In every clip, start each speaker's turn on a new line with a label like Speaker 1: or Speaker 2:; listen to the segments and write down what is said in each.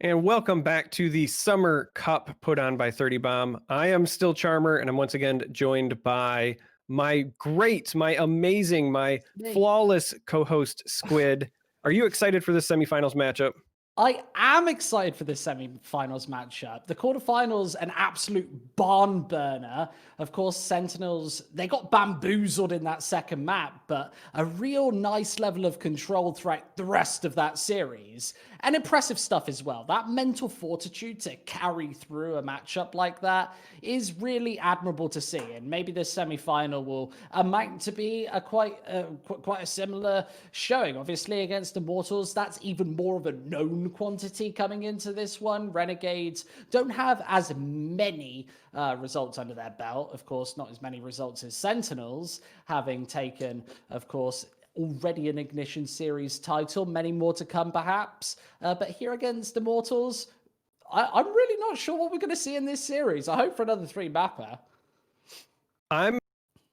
Speaker 1: And welcome back to the Summer Cup put on by 30 Bomb. I am still Charmer, and I'm once again joined by my great, my amazing, my flawless co-host Squid. Are you excited for this semifinals matchup?
Speaker 2: I am excited for this semi-finals matchup. The quarterfinals, an absolute barn burner. Of course, Sentinels, they got bamboozled in that second map, but a real nice level of control throughout the rest of that series. And impressive stuff as well. That mental fortitude to carry through a matchup like that is really admirable to see. And maybe this semi-final will amount to be a quite a similar showing. Obviously, against Immortals, that's even more of a known quantity coming into this one. Renegades don't have as many results under their belt. Of course, not as many results as Sentinels, having taken, of course, already an Ignition Series title, many more to come perhaps. But here against Immortals, I'm really not sure what we're going to see in this series. I hope for another 3-mapper.
Speaker 1: I'm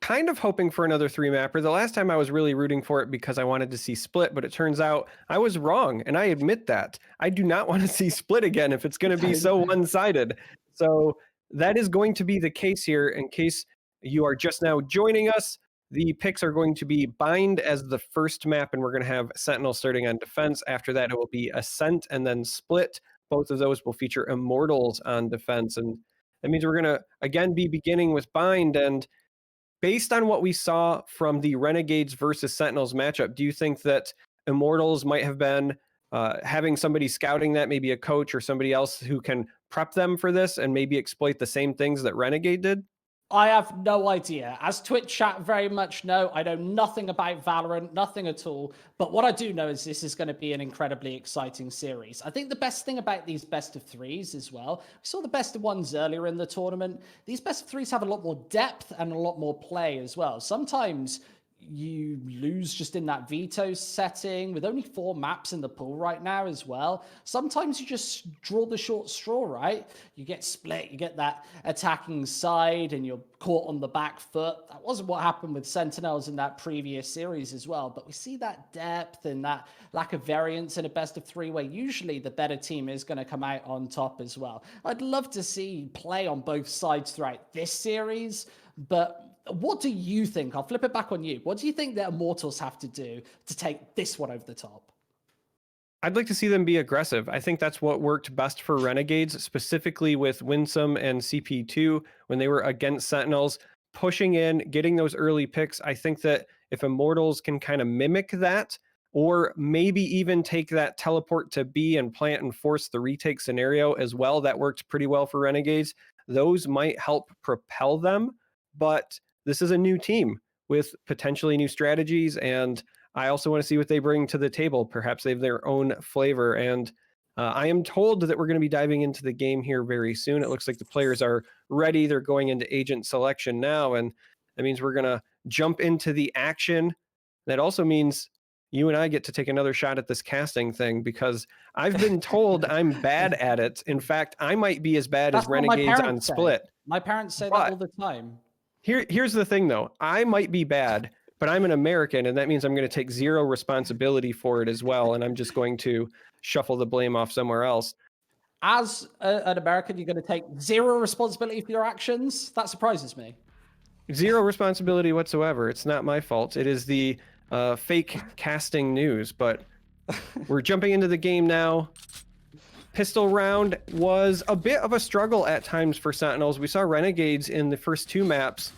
Speaker 1: kind of hoping for another 3-mapper. The last time I was really rooting for it because I wanted to see Split, but it turns out I was wrong, and I admit that. I do not want to see Split again if it's going to be so one-sided. So that is going to be the case here. In case you are just now joining us, the picks are going to be Bind as the first map, and we're going to have Sentinel starting on defense. After that, it will be Ascent and then Split. Both of those will feature Immortals on defense. And that means we're going to, again, be beginning with Bind. And based on what we saw from the Renegades versus Sentinels matchup, do you think that Immortals might have been having somebody scouting that, maybe a coach or somebody else who can prep them for this and maybe exploit the same things that Renegade did?
Speaker 2: I have no idea. As Twitch chat very much know, I know nothing about Valorant, nothing at all. But what I do know is this is going to be an incredibly exciting series. I think the best thing about these best of threes as well, we saw the best of ones earlier in the tournament. These best of threes have a lot more depth and a lot more play as well. Sometimes you lose just in that veto setting with only 4 maps in the pool right now as well. Sometimes you just draw the short straw, right? You get split, you get that attacking side and you're caught on the back foot. That wasn't what happened with Sentinels in that previous series as well, but we see that depth and that lack of variance in a best of 3 where usually the better team is going to come out on top as well. I'd love to see play on both sides throughout this series, but what do you think? I'll flip it back on you. What do you think that Immortals have to do to take this one over the top?
Speaker 1: I'd like to see them be aggressive. I think that's what worked best for Renegades, specifically with Winsome and CP2 when they were against Sentinels, pushing in, getting those early picks. I think that if Immortals can kind of mimic that, or maybe even take that teleport to B and plant and force the retake scenario as well, that worked pretty well for Renegades. Those might help propel them, but this is a new team with potentially new strategies, and I also want to see what they bring to the table. Perhaps they have their own flavor, and I am told that we're going to be diving into the game here very soon. It looks like the players are ready. They're going into agent selection now, and that means we're going to jump into the action. That also means you and I get to take another shot at this casting thing, because I've been told I'm bad at it. In fact, I might be as bad as Renegades on Split.
Speaker 2: My parents say that all the time.
Speaker 1: Here's the thing, though. I might be bad, but I'm an American, and that means I'm going to take zero responsibility for it as well, and I'm just going to shuffle the blame off somewhere else.
Speaker 2: As an American, you're going to take zero responsibility for your actions? That surprises me.
Speaker 1: Zero responsibility whatsoever. It's not my fault. It is the fake casting news, but we're jumping into the game now. Pistol round was a bit of a struggle at times for Sentinels. We saw Renegades in the first 2 maps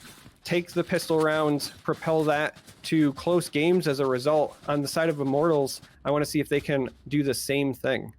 Speaker 1: take the pistol rounds, propel that to close games as a result. On the side of Immortals, I want to see if they can do the same thing.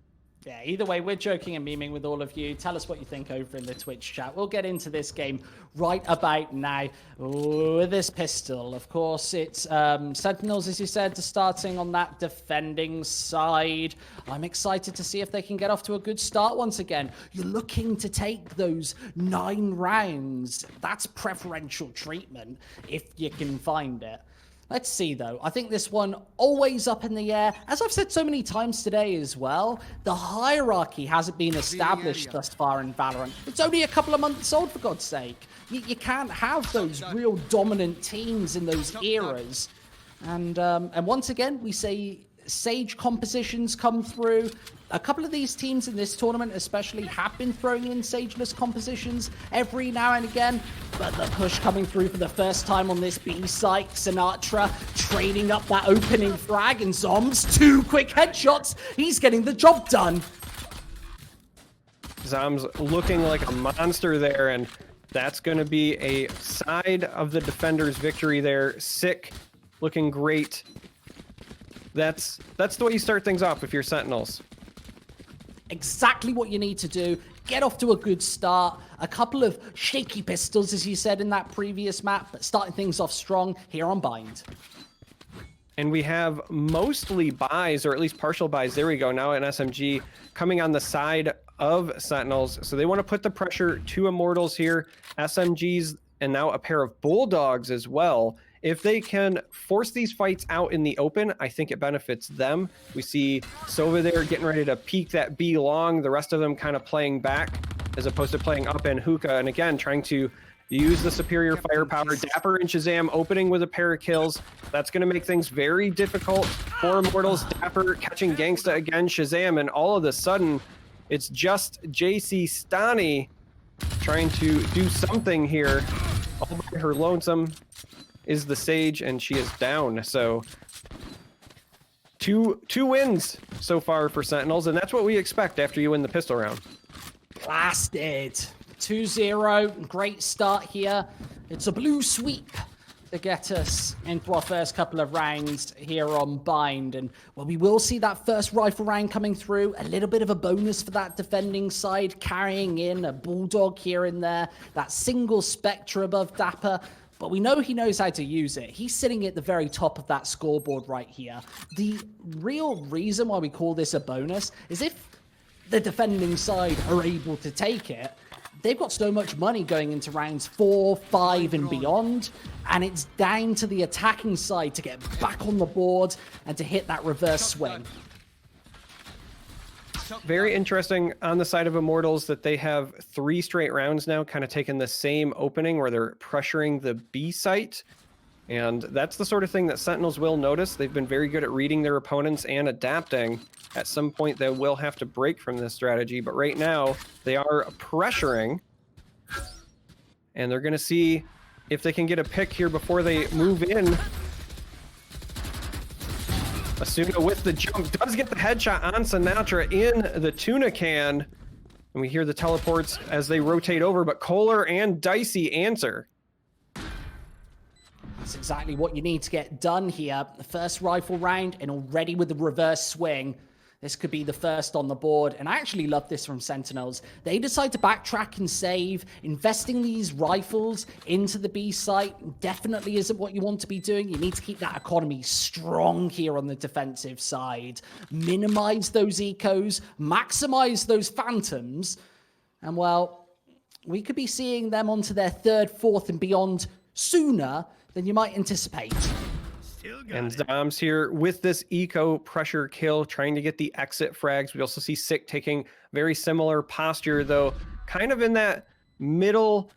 Speaker 2: Yeah, either way, we're joking and memeing with all of you. Tell us what you think over in the Twitch chat. We'll get into this game right about now with this pistol. Of course, it's Sentinels, as you said, starting on that defending side. I'm excited to see if they can get off to a good start once again. You're looking to take those 9 rounds. That's preferential treatment if you can find it. Let's see, though. I think this one always up in the air. As I've said so many times today as well, the hierarchy hasn't been established thus far in Valorant. It's only a couple of months old, for God's sake. You can't have those real dominant teams in those eras. And once again, we say Sage compositions come through. A couple of these teams in this tournament especially have been throwing in Sageless compositions every now and again, but the push coming through for the first time on this B site, Sinatra trading up that opening frag, and Zombs 2 quick headshots. He's getting the job done.
Speaker 1: Zombs looking like a monster there, and that's going to be a side of the defender's victory there. Sick, looking great. That's the way you start things off if you're Sentinels.
Speaker 2: Exactly what you need to do. Get off to a good start. A couple of shaky pistols, as you said in that previous map, but starting things off strong here on Bind.
Speaker 1: And we have mostly buys, or at least partial buys. There we go. Now an SMG coming on the side of Sentinels. So they want to put the pressure to Immortals here. SMGs, and now a pair of Bulldogs as well. If they can force these fights out in the open, I think it benefits them. We see Sova there getting ready to peek that B long. The rest of them kind of playing back as opposed to playing up in Hookah. And again, trying to use the superior firepower. Dapper and Shazam opening with a pair of kills. That's going to make things very difficult for Immortals. Dapper catching Gangsta again, Shazam, and all of a sudden, it's just JC Stani trying to do something here. All by her lonesome is the Sage, and she is down. So two wins so far for Sentinels, and that's what we expect after you win the pistol round.
Speaker 2: Blasted. 2-0. Great start here. It's a blue sweep to get us into our first couple of rounds here on Bind. And well, we will see that first rifle round coming through. A little bit of a bonus for that defending side, carrying in a Bulldog here and there. That single Spectre above Dapper. But we know he knows how to use it. He's sitting at the very top of that scoreboard right here. The real reason why we call this a bonus is if the defending side are able to take it, they've got so much money going into rounds 4, 5, and beyond, and it's down to the attacking side to get back on the board and to hit that reverse swing.
Speaker 1: Very interesting on the side of Immortals that they have 3 straight rounds now, kind of taking the same opening where they're pressuring the B site. And that's the sort of thing that Sentinels will notice. They've been very good at reading their opponents and adapting. At some point, they will have to break from this strategy. But right now, they are pressuring. And they're going to see if they can get a pick here before they move in. Asuna with the jump does get the headshot on Sinatra in the tuna can. And we hear the teleports as they rotate over. But Kohler and Dicey answer.
Speaker 2: That's exactly what you need to get done here. The first rifle round, and already with the reverse swing, this could be the first on the board. And I actually love this from Sentinels. They decide to backtrack and save. Investing these rifles into the B site definitely isn't what you want to be doing. You need to keep that economy strong here on the defensive side. Minimize those ecos, maximize those phantoms. And well, we could be seeing them onto their 3rd, 4th, and beyond sooner than you might anticipate.
Speaker 1: And Zoms here with this eco pressure kill, trying to get the exit frags. We also see Sick taking very similar posture, though kind of in that middle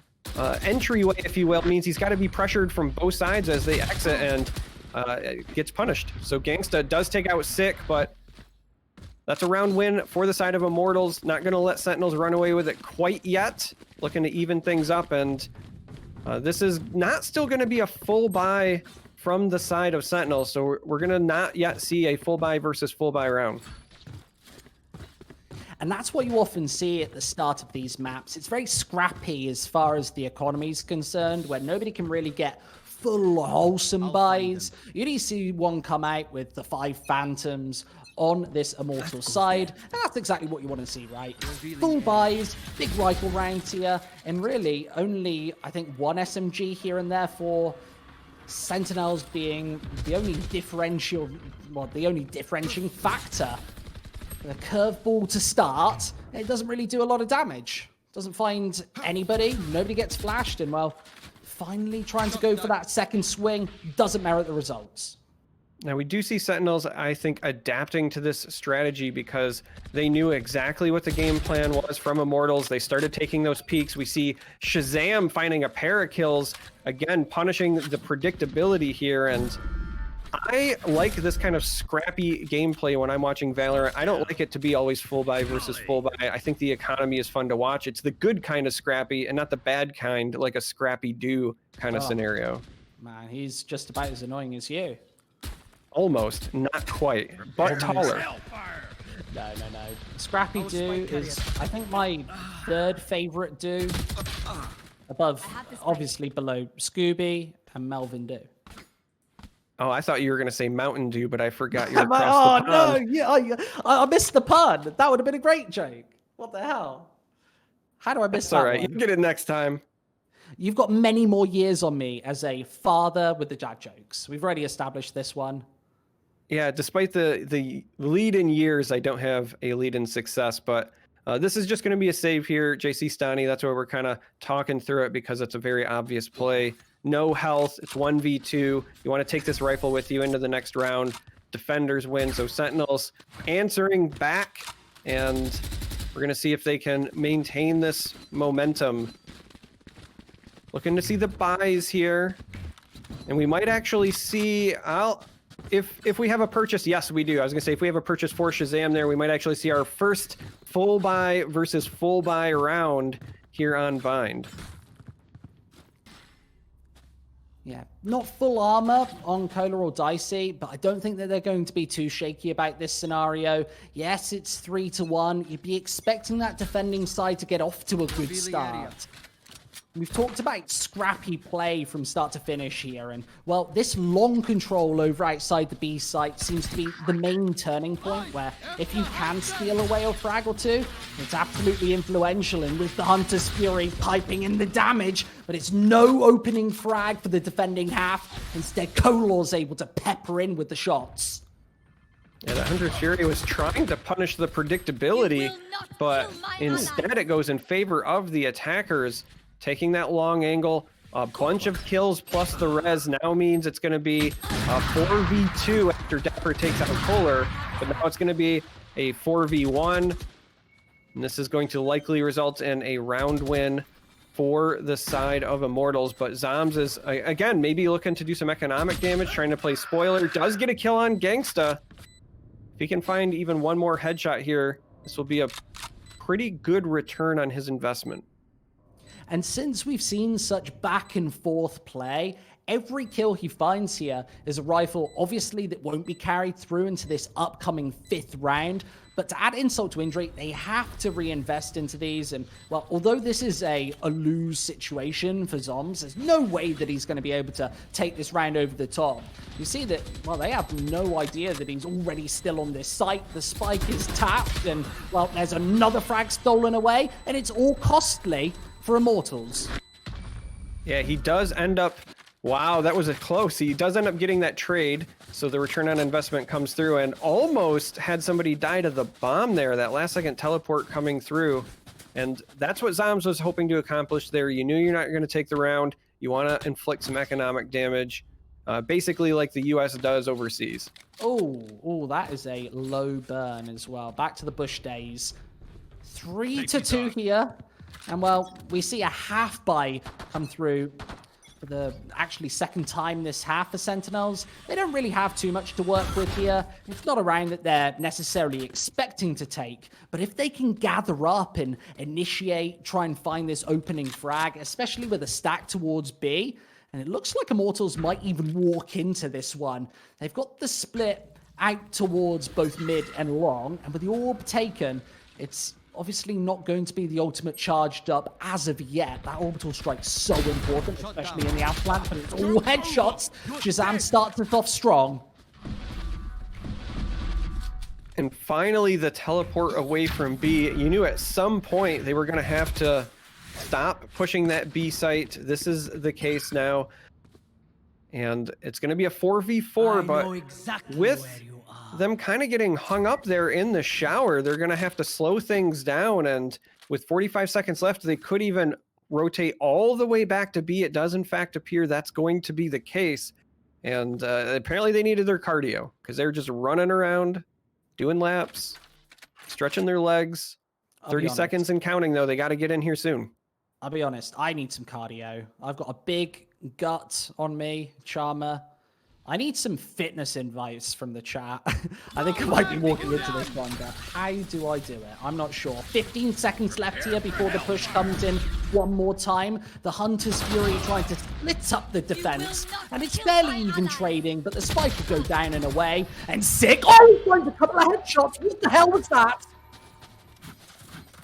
Speaker 1: entryway, if you will. Means he's got to be pressured from both sides as they exit, and gets punished. So Gangsta does take out Sick, but that's a round win for the side of Immortals. Not going to let Sentinels run away with it quite yet. Looking to even things up, and this is not still going to be a full buy from the side of Sentinels, so we're going to not yet see a full buy versus full buy round.
Speaker 2: And that's what you often see at the start of these maps. It's very scrappy as far as the economy is concerned, where nobody can really get full wholesome buys. You only see one come out with the 5 Phantoms on this Immortal side, and that's exactly what you want to see, right? Full buys, big rifle rounds here, and really only, I think, 1 SMG here and there for Sentinels being the only differentiating factor. The curveball to start, it doesn't really do a lot of damage. Doesn't find anybody, nobody gets flashed, and well, finally trying to go for that second swing doesn't merit the results.
Speaker 1: Now, we do see Sentinels, I think, adapting to this strategy because they knew exactly what the game plan was from Immortals. They started taking those peaks. We see Shazam finding a pair of kills, again, punishing the predictability here. And I like this kind of scrappy gameplay when I'm watching Valorant. I don't like it to be always full buy versus full buy. I think the economy is fun to watch. It's the good kind of scrappy and not the bad kind, like a Scrappy Doo kind of scenario.
Speaker 2: Man, he's just about as annoying as you.
Speaker 1: Almost, not quite, but taller.
Speaker 2: No. Scrappy Doo is, I think, my 3rd favorite Doo. Above, obviously below Scooby and Melvin Doo.
Speaker 1: Oh, I thought you were going to say Mountain Dew, but I forgot you're across the pond.
Speaker 2: No, yeah, I missed the pun. That would have been a great joke. What the hell? How do I miss that?
Speaker 1: All right,
Speaker 2: one?
Speaker 1: you get it next time.
Speaker 2: You've got many more years on me as a father with the dad jokes. We've already established this one.
Speaker 1: Yeah, despite the lead in years, I don't have a lead in success, but this is just going to be a save here, JC Stani. That's why we're kind of talking through it because it's a very obvious play. No health, it's 1v2. You want to take this rifle with you into the next round. Defenders win, so Sentinels answering back, and we're going to see if they can maintain this momentum. Looking to see the buys here, and we might actually see, if we have a purchase, yes, we do. I was gonna say, if we have a purchase for Shazam there, we might actually see our first full buy versus full buy round here on Bind.
Speaker 2: Yeah, not full armor on Kohler or Dicey, but I don't think that they're going to be too shaky about this scenario. Yes, it's 3-1. You'd be expecting that defending side to get off to a good start. We've talked about scrappy play from start to finish here, and well, this long control over outside the B site seems to be the main turning point, where if you can steal away a frag or two, it's absolutely influential. And with the Hunter's Fury piping in the damage, but it's no opening frag for the defending half. Instead, MkaeL's able to pepper in with the shots.
Speaker 1: Yeah, the Hunter's Fury was trying to punish the predictability, but instead it goes in favor of the attackers. Taking that long angle, a bunch of kills plus the res now means it's going to be a 4v2 after Dapper takes out Kohler, but now it's going to be a 4v1, and this is going to likely result in a round win for the side of Immortals. But Zombs is, again, maybe looking to do some economic damage, trying to play spoiler. Does get a kill on Gangsta. If he can find even one more headshot here, this will be a pretty good return on his investment.
Speaker 2: And since we've seen such back and forth play, every kill he finds here is a rifle, obviously, that won't be carried through into this upcoming 5th round. But to add insult to injury, they have to reinvest into these. And, well, although this is a lose situation for Zombs, there's no way that he's going to be able to take this round over the top. You see that, well, they have no idea that he's already still on this site. The spike is tapped, and, well, there's another frag stolen away, and it's all costly for Immortals.
Speaker 1: Yeah, he does end up... Wow, that was a close. He does end up getting that trade, so the return on investment comes through, and almost had somebody die to the bomb there, that last-second teleport coming through. And that's what Zombs was hoping to accomplish there. You knew you're not going to take the round. You want to inflict some economic damage, basically like the U.S. does overseas.
Speaker 2: Oh, that is a low burn as well. Back to the Bush days. 3-2 here. And, well, we see a half buy come through for the actually second time this half for Sentinels. They don't really have too much to work with here. It's not a round that they're necessarily expecting to take, but if they can gather up and initiate, try and find this opening frag, especially with a stack towards B, and it looks like Immortals might even walk into this one. They've got the split out towards both mid and long, and with the orb taken, it's obviously not going to be the ultimate charged up as of yet. That orbital strike's so important, especially in the outflank, but it's all headshots. Shazam starts us off strong.
Speaker 1: And finally, the teleport away from B. You knew at some point they were going to have to stop pushing that B site. This is the case now. And it's going to be a 4v4, but exactly with them kind of getting hung up there in the shower, they're going to have to slow things down. And with 45 seconds left, they could even rotate all the way back to B. It does, in fact, appear that's going to be the case. And apparently they needed their cardio because they're just running around, doing laps, stretching their legs. 30 seconds and counting, though. They got to get in here soon.
Speaker 2: I'll be honest. I need some cardio. I've got a big gut on me, Charmer. I need some fitness advice from the chat. I think I might be walking into this one, but how do I do it? I'm not sure. 15 seconds left here before the push comes in one more time. The Hunter's Fury trying to split up the defense, and it's barely even trading, but the spike will go down and away. And Sick, oh, he's going to a couple of headshots. What the hell was that?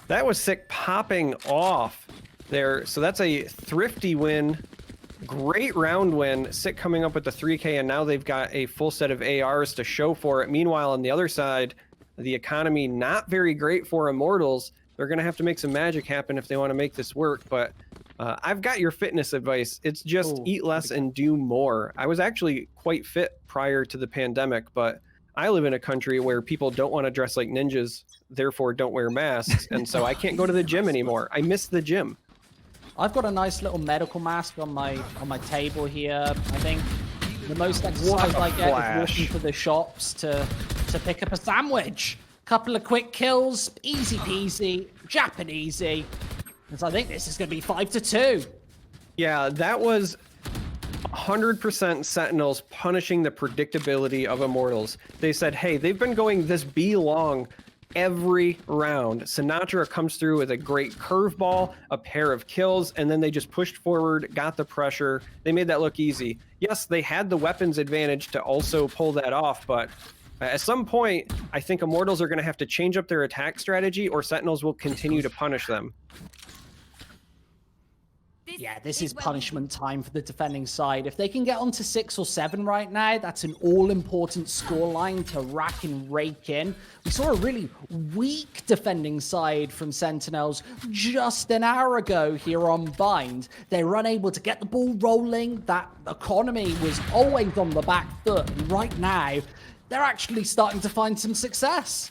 Speaker 1: That was Sick popping off there. So that's a thrifty win. Great round win. Sick coming up with the 3K, and now they've got a full set of ARs to show for it. Meanwhile, on the other side, the economy not very great for Immortals. They're going to have to make some magic happen if they want to make this work, but I've got your fitness advice. It's just eat less and do more. I was actually quite fit prior to the pandemic, but I live in a country where people don't want to dress like ninjas, therefore don't wear masks, and so I can't go to the gym anymore. I miss the gym.
Speaker 2: I've got a nice little medical mask on my table here. I think the most exercise I get is walking to the shops to pick up a sandwich. Couple of quick kills, easy peasy, Japanesey. And so I think this is going to be 5-2.
Speaker 1: Yeah, that was 100% Sentinels punishing the predictability of Immortals. They said, hey, they've been going this B long every round. Sinatra comes through with a great curveball, a pair of kills, and then they just pushed forward, got the pressure. They made that look easy. Yes, they had the weapons advantage to also pull that off, but at some point, I think Immortals are going to have to change up their attack strategy, or Sentinels will continue to punish them.
Speaker 2: Yeah, this is punishment time for the defending side. If they can get onto 6 or 7 right now, that's an all-important scoreline to rack and rake in. We saw a really weak defending side from Sentinels just an hour ago here on Bind. They were unable to get the ball rolling. That economy was always on the back foot. And right now, they're actually starting to find some success.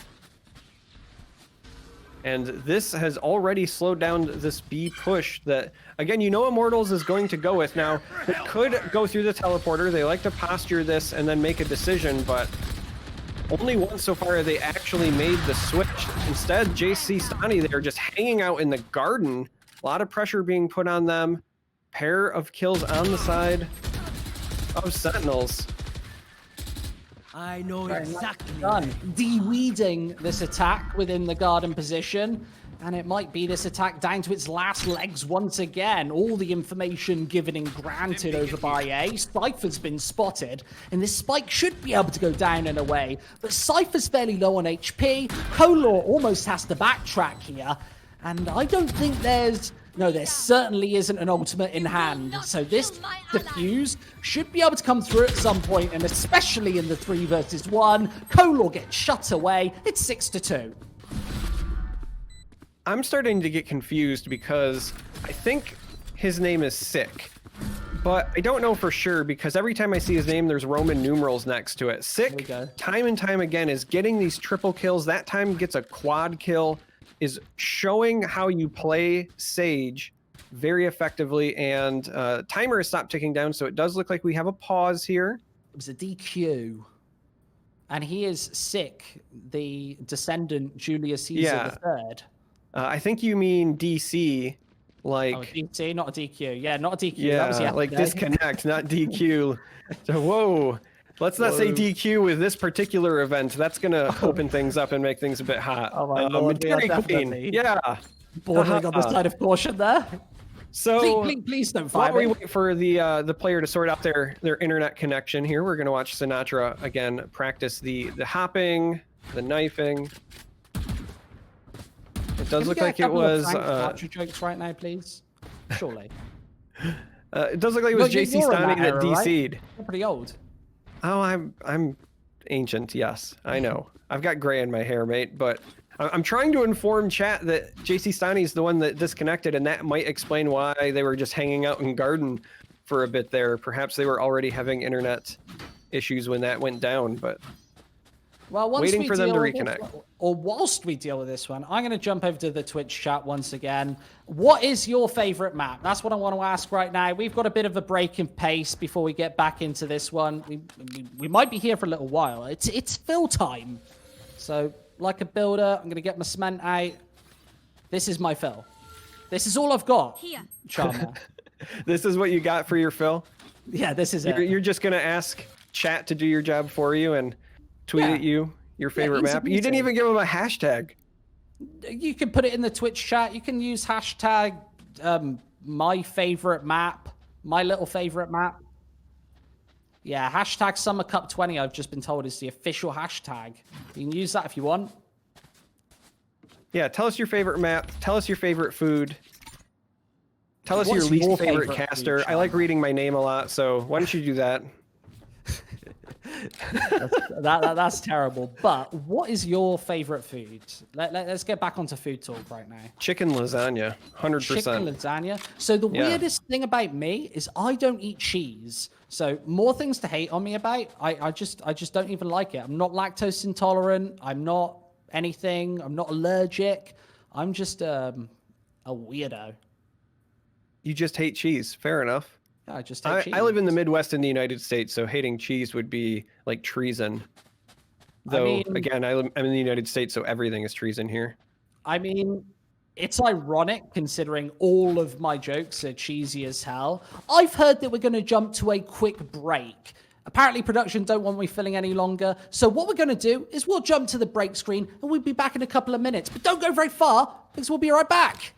Speaker 1: And this has already slowed down this B push that, again, you know Immortals is going to go with. Now, it could go through the teleporter. They like to posture this and then make a decision, but only once so far have they actually made the switch. Instead, JC Stani, they're just hanging out in the garden. A lot of pressure being put on them. Pair of kills on the side of Sentinels.
Speaker 3: I know exactly.
Speaker 2: De-weeding this attack within the garden position. And it might be this attack down to its last legs once again. All the information given and granted over by A. Cypher's been spotted, and this spike should be able to go down and away. But Cypher's fairly low on HP. Color almost has to backtrack here. And I don't think there's... No, there certainly isn't an ultimate in hand. So this defuse should be able to come through at some point, and especially in the 3 versus 1. Color gets shut away. It's 6-2.
Speaker 1: I'm starting to get confused because I think his name is Sick, but I don't know for sure because every time I see his name, there's Roman numerals next to it. Sick, time and time again, is getting these triple kills. That time gets a quad kill, is showing how you play Sage very effectively, and timer has stopped ticking down, so it does look like we have a pause here.
Speaker 2: It was a DQ. And he is Sick, the descendant Julius Caesar III.
Speaker 1: I think you mean DC, like...
Speaker 2: Oh, DC, not a DQ. Yeah, not a DQ.
Speaker 1: Yeah,
Speaker 2: that was
Speaker 1: like disconnect, not DQ. So, whoa. Let's not say DQ with this particular event. That's going to open things up and make things a bit hot.
Speaker 2: Oh my Lord,
Speaker 1: Dairy Queen. Yeah.
Speaker 2: Bordering on the side of caution there.
Speaker 1: So,
Speaker 2: please don't fire
Speaker 1: while we wait for the player to sort out their internet connection here, we're going to watch Sinatra again practice the hopping, the knifing. It does look like it was
Speaker 2: jokes right now, please. Surely.
Speaker 1: It does look like it was JC Stani that DC'd.
Speaker 2: Right? You're pretty old.
Speaker 1: Oh, I'm ancient. Yes, I know. I've got gray in my hair, mate. But I'm trying to inform chat that JC Stani is the one that disconnected, and that might explain why they were just hanging out in garden for a bit there. Perhaps they were already having internet issues when that went down, but.
Speaker 2: Well, once
Speaker 1: waiting for them to reconnect.
Speaker 2: Or whilst we deal with this one, I'm going to jump over to the Twitch chat once again. What is your favorite map? That's what I want to ask right now. We've got a bit of a break in pace before we get back into this one. We might be here for a little while. It's fill time. So, like a builder, I'm going to get my cement out. This is my fill. This is all I've got, Charmer.
Speaker 1: This is what you got for your fill?
Speaker 2: Yeah, this is it.
Speaker 1: You're just going to ask chat to do your job for you and tweet at you your favorite map. You didn't even give them a hashtag.
Speaker 2: You can put it in the Twitch chat. You can use hashtag my favorite map, my little favorite map. Yeah, hashtag Summer Cup 20, I've just been told, is the official hashtag. You can use that if you want.
Speaker 1: Yeah, tell us your favorite map. Tell us your favorite food. Tell us your least favorite caster. Food, I like reading my name a lot, so why don't you do that?
Speaker 2: That's terrible. But what is your favorite food? Let's get back onto food talk right now.
Speaker 1: Chicken lasagna, 100%.
Speaker 2: Chicken lasagna. So the weirdest thing about me is I don't eat cheese. So more things to hate on me about. I just don't even like it. I'm not lactose intolerant. I'm not anything. I'm not allergic. I'm just a weirdo.
Speaker 1: You just hate cheese. Fair enough.
Speaker 2: I just hate cheese.
Speaker 1: I live in the Midwest in the United States, so hating cheese would be like treason. Though, again, I'm in the United States, so everything is treason here.
Speaker 2: I mean, it's ironic considering all of my jokes are cheesy as hell. I've heard that we're going to jump to a quick break. Apparently, production don't want me filling any longer. So what we're going to do is we'll jump to the break screen, and we'll be back in a couple of minutes. But don't go very far, because we'll be right back.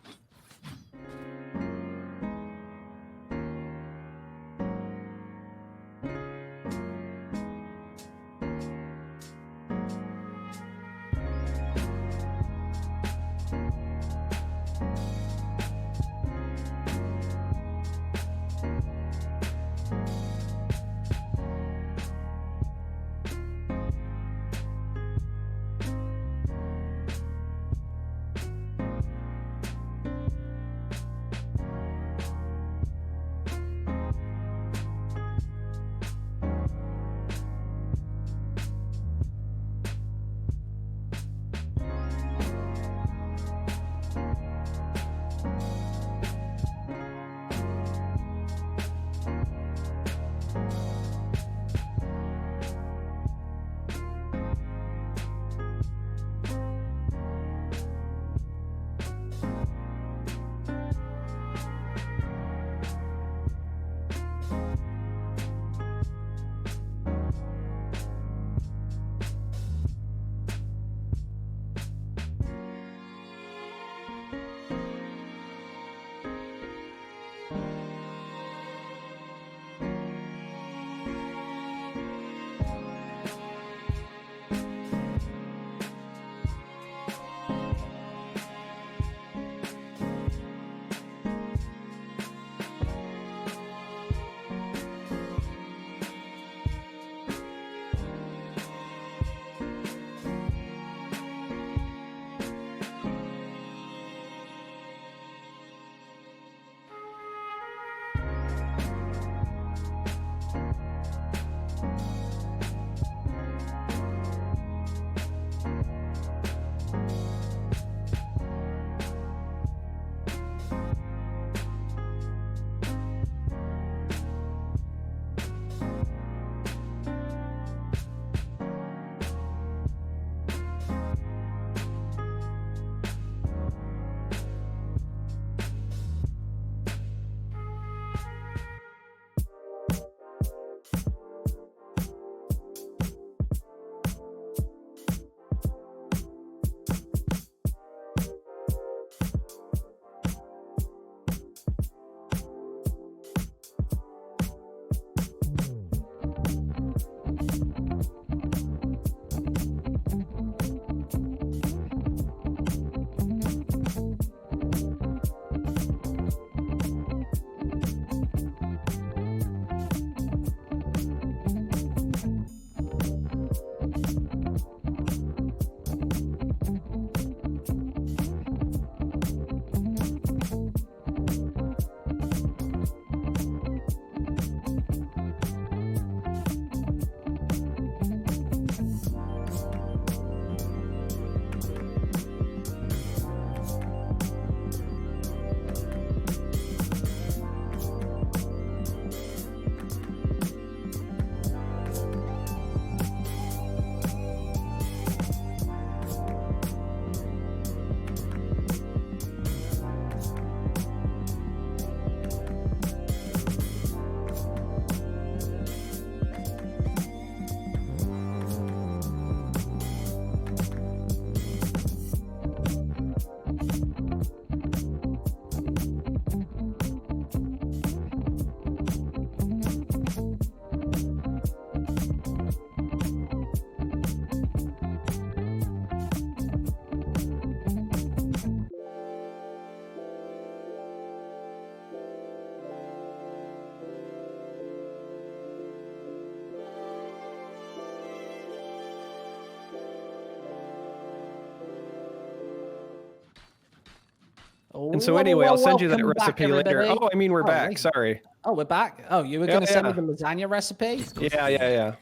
Speaker 1: And so anyway, I'll send you that
Speaker 2: welcome back,
Speaker 1: recipe later.
Speaker 2: everybody.
Speaker 1: Oh, I mean, we're back.
Speaker 2: wait.
Speaker 1: Sorry.
Speaker 2: Oh, we're back? Oh, you were going to send me the lasagna recipe?
Speaker 1: Yeah.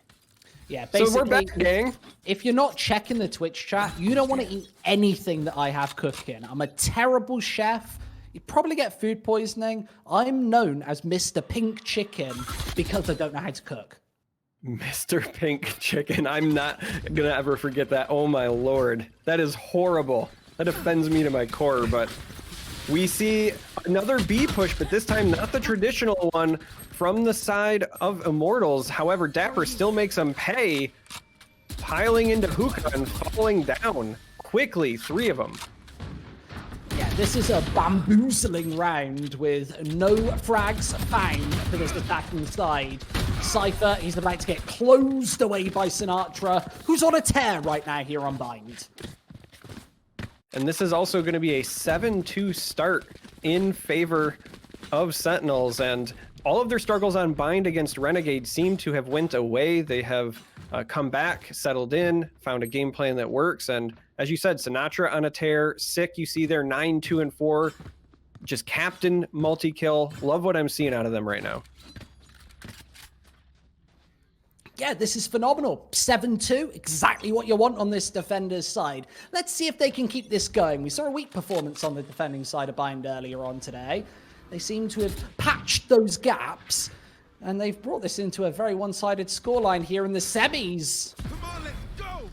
Speaker 2: Yeah,
Speaker 1: So
Speaker 2: basically,
Speaker 1: we're back, gang.
Speaker 2: if you're not checking the Twitch chat, you don't want to eat anything that I have cooking. I'm a terrible chef. You probably get food poisoning. I'm known as Mr. Pink Chicken because I don't know how to cook.
Speaker 1: Mr. Pink Chicken. I'm not going to ever forget that. Oh, my Lord. That is horrible. That offends me to my core, but we see another B push, but this time not the traditional one from the side of Immortals. However, Dapper still makes them pay, piling into Hookah and falling down quickly, 3 of them.
Speaker 2: Yeah, this is a bamboozling round with no frags found for this attacking side. Cypher, he's about to get closed away by Sinatra, who's on a tear right now here on Bind.
Speaker 1: And this is also going to be a 7-2 start in favor of Sentinels, and all of their struggles on Bind against Renegade seem to have went away. They have come back, settled in, found a game plan that works, and as you said, Sinatra on a tear, Sick, you see there 9-2-4, just captain multi-kill. Love what I'm seeing out of them right now.
Speaker 2: Yeah, this is phenomenal. 7-2, exactly what you want on this defender's side. Let's see if they can keep this going. We saw a weak performance on the defending side of Bind earlier on today. They seem to have patched those gaps, and they've brought this into a very one-sided scoreline here in the semis.
Speaker 3: Come on, let's go.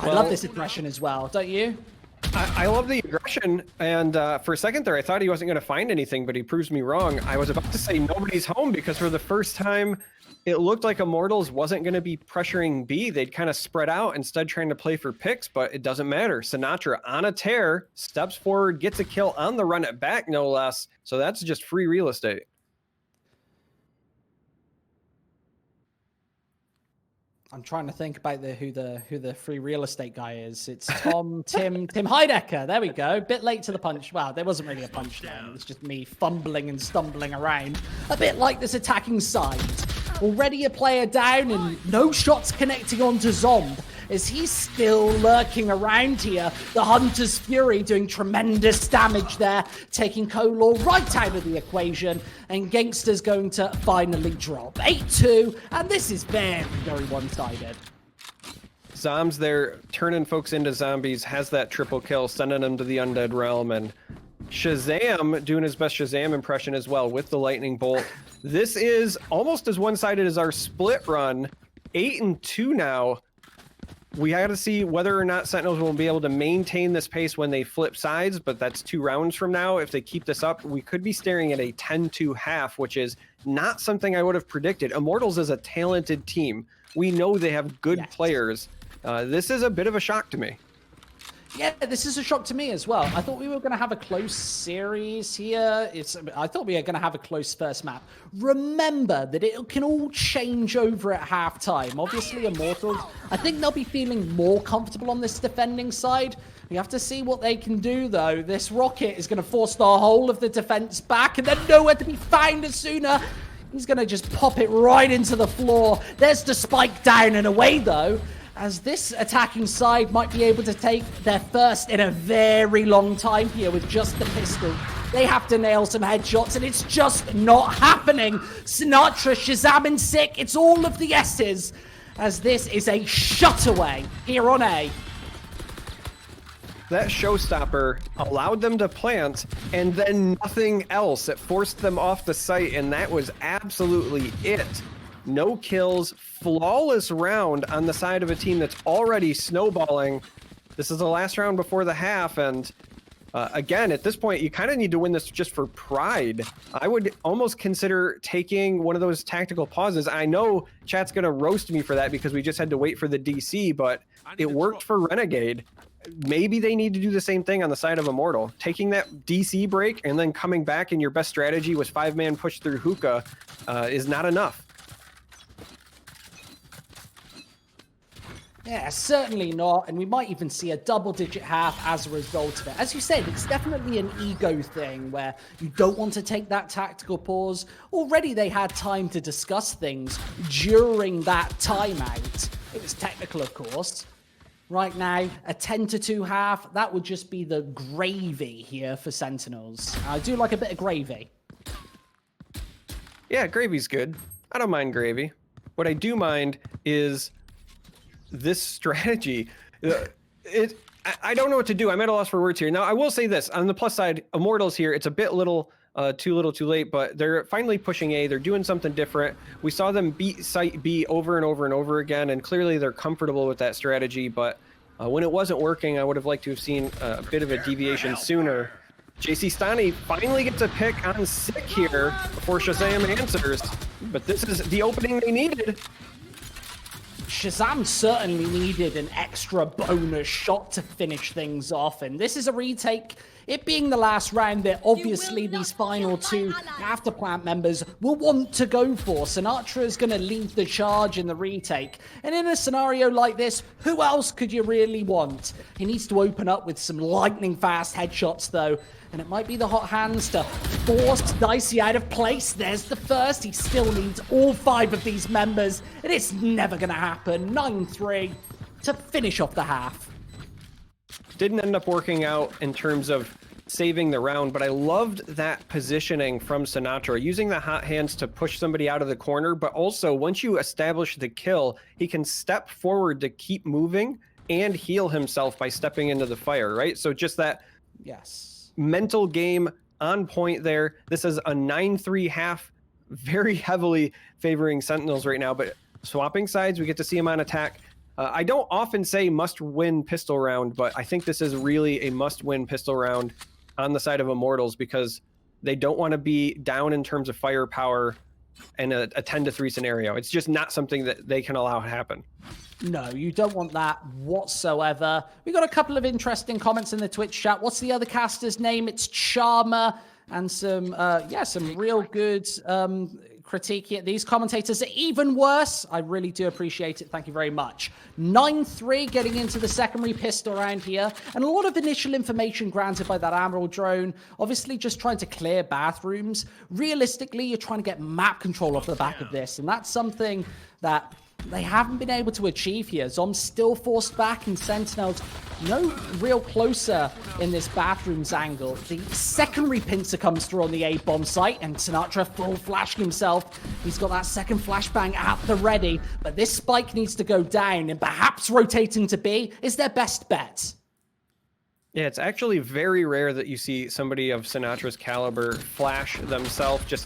Speaker 2: I love this aggression as well, don't you?
Speaker 1: I love the aggression, and for a second there, I thought he wasn't going to find anything, but he proves me wrong. I was about to say nobody's home because for the first time, it looked like Immortals wasn't going to be pressuring B. They'd kind of spread out, instead trying to play for picks, but it doesn't matter. Sinatra on a tear, steps forward, gets a kill on the run it back, no less. So that's just free real estate.
Speaker 2: I'm trying to think about who the free real estate guy is. It's Tim Heidecker. There we go. Bit late to the punch. Wow, there wasn't really a punch there. It was just me fumbling and stumbling around. A bit like this attacking side. Already a player down and no shots connecting onto Zomb. Is he still lurking around here? The Hunter's Fury doing tremendous damage there, taking Color right out of the equation, and Gangster's going to finally drop. 8-2, and this is very, very one-sided.
Speaker 1: Zombs there, turning folks into zombies, has that triple kill, sending them to the Undead Realm, and Shazam doing his best Shazam impression as well with the Lightning Bolt. This is almost as one-sided as our split run, 8-2 now. We got to see whether or not Sentinels will be able to maintain this pace when they flip sides, but that's 2 rounds from now. If they keep this up, we could be staring at a 10-2 half, which is not something I would have predicted. Immortals is a talented team. We know they have good players. This is a bit of a shock to me.
Speaker 2: Yeah, this is a shock to me as well. I thought we were going to have a close series here. I thought we were going to have a close first map. Remember that it can all change over at halftime. Obviously, Immortals, I think they'll be feeling more comfortable on this defending side. We have to see what they can do, though. This rocket is going to force the whole of the defense back, and then nowhere to be found as sooner. He's going to just pop it right into the floor. There's the spike down and away, though, as this attacking side might be able to take their first in a very long time here with just the pistol. They have to nail some headshots, and it's just not happening. Sinatra, Shazam, and Sick, it's all of the S's, as this is a shutaway here on A.
Speaker 1: That showstopper allowed them to plant, and then nothing else. It forced them off the site, and that was absolutely it. No kills, flawless round on the side of a team that's already snowballing. This is the last round before the half, and again, at this point, you kind of need to win this just for pride. I would almost consider taking one of those tactical pauses. I know chat's going to roast me for that because we just had to wait for the DC, but it worked for Renegade. Maybe they need to do the same thing on the side of Immortal. Taking that DC break and then coming back, and your best strategy was 5-man push through Hookah is not enough.
Speaker 2: Yeah, certainly not, and we might even see a double-digit half as a result of it. As you said, it's definitely an ego thing where you don't want to take that tactical pause. Already they had time to discuss things during that timeout. It was technical, of course. right now, a 10-2 half, that would just be the gravy here for Sentinels. I do like a bit of gravy.
Speaker 1: Yeah, gravy's good. I don't mind gravy. What I do mind is this strategy. I don't know what to do. I'm at a loss for words here. Now, I will say this. On the plus side, Immortals here, it's a bit too little too late, but they're finally pushing A. They're doing something different. We saw them beat Site B over and over and over again, and clearly they're comfortable with that strategy, but when it wasn't working, I would have liked to have seen a bit of a deviation sooner. JC Stani finally gets a pick on Sick here before Shazam answers, but this is the opening they needed.
Speaker 2: Shazam certainly needed an extra bonus shot to finish things off, and this is a retake. It being the last round that obviously these final two Afterplant members will want to go for. Sinatra is going to lead the charge in the retake. And in a scenario like this, who else could you really want? He needs to open up with some lightning fast headshots though. And it might be the hot hands to force Dicey out of place. There's the first. He still needs all 5 of these members. And it's never going to happen. 9-3 to finish off the half.
Speaker 1: Didn't end up working out in terms of saving the round, but I loved that positioning from Sinatra, using the hot hands to push somebody out of the corner, but also once you establish the kill, he can step forward to keep moving and heal himself by stepping into the fire, right? So just that mental game on point there. This is a 9-3 half, very heavily favoring Sentinels right now, but swapping sides, we get to see him on attack. I don't often say must-win pistol round, but I think this is really a must-win pistol round on the side of Immortals because they don't want to be down in terms of firepower in a 10-3 scenario. It's just not something that they can allow to happen.
Speaker 2: No, you don't want that whatsoever. We got a couple of interesting comments in the Twitch chat. What's the other caster's name? It's Charmer, and some real good critique here. These commentators are even worse. I really do appreciate it. Thank you very much. 9-3 getting into the secondary pistol round here, and a lot of initial information granted by that Emerald drone. Obviously just trying to clear bathrooms. Realistically, you're trying to get map control off the back of this, and that's something that they haven't been able to achieve here. Zom's still forced back, and Sentinels no real closer in this bathrooms angle. The secondary pincer comes through on the A-bomb site, and Sinatra full flashing himself. He's got that second flashbang at the ready, but this spike needs to go down, and perhaps rotating to B is their best bet.
Speaker 1: Yeah, it's actually very rare that you see somebody of Sinatra's caliber flash themselves just